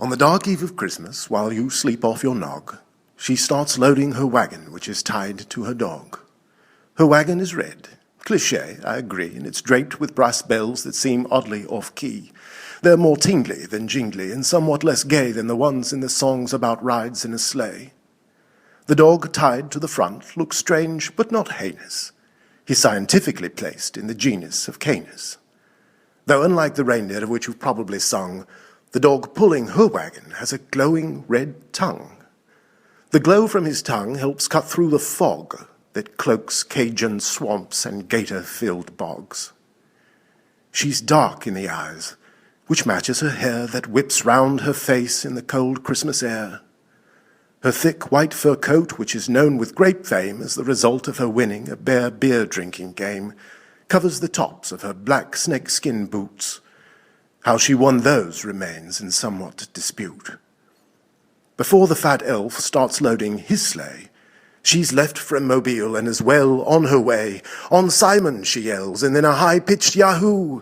On the dark eve of Christmas, while you sleep off your nog, she starts loading her wagon, which is tied to her dog. Her wagon is red. Cliché, I agree, and it's draped with brass bells that seem oddly off-key. They're more tingly than jingly, and somewhat less gay than the ones in the songs about rides in a sleigh. The dog tied to the front looks strange, but not heinous. He's scientifically placed in the genus of Canis. Though unlike the reindeer of which you've probably sung, the dog pulling her wagon has a glowing red tongue. The glow from his tongue helps cut through the fog that cloaks Cajun swamps and gator-filled bogs. She's dark in the eyes, which matches her hair that whips round her face in the cold Christmas air. Her thick white fur coat, which is known with great fame as the result of her winning a bear beer-drinking game, covers the tops of her black snakeskin boots. How she won those remains in somewhat dispute. Before the fat elf starts loading his sleigh, she's left from Mobile and is well on her way. "On Simon," she yells, and then a high-pitched yahoo!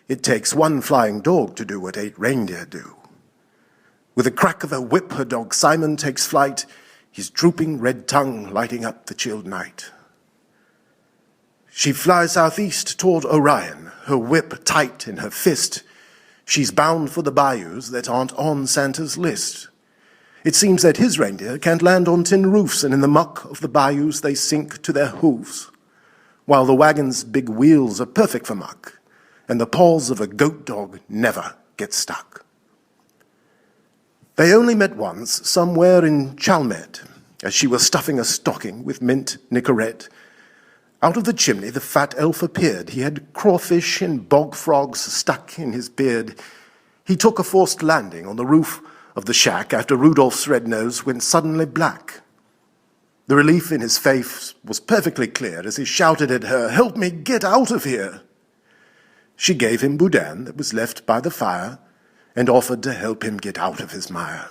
It takes one flying dog to do what 8 reindeer do. With a crack of a whip, her dog Simon takes flight, his drooping red tongue lighting up the chilled night. She flies southeast toward Orion, her whip tight in her fist. She's bound for the bayous that aren't on Santa's list. It seems that his reindeer can't land on tin roofs, and in the muck of the bayous they sink to their hoofs, while the wagon's big wheels are perfect for muck, and the paws of a goat dog never get stuck. They only met once, somewhere in Chalmette, as she was stuffing a stocking with mint Nicorette. Out of the chimney the fat elf appeared. He had crawfish and bog frogs stuck in his beard. He took a forced landing on the roof of the shack after Rudolph's red nose went suddenly black. The relief in his face was perfectly clear as he shouted at her, "Help me get out of here!" She gave him boudin that was left by the fire and offered to help him get out of his mire.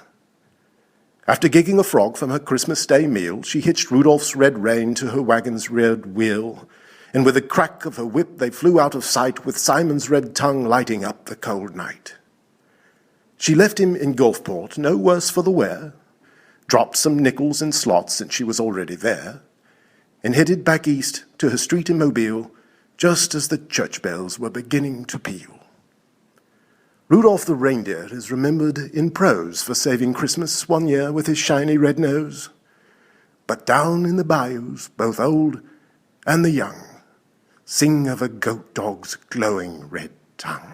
After gigging a frog from her Christmas Day meal, she hitched Rudolph's red rein to her wagon's red wheel, and with a crack of her whip they flew out of sight with Simon's red tongue lighting up the cold night. She left him in Gulfport, no worse for the wear, dropped some nickels in slots since she was already there, and headed back east to her street in Mobile just as the church bells were beginning to peal. Rudolph the reindeer is remembered in prose for saving Christmas one year with his shiny red nose. But down in the bayous, both old and the young sing of a goat dog's glowing red tongue.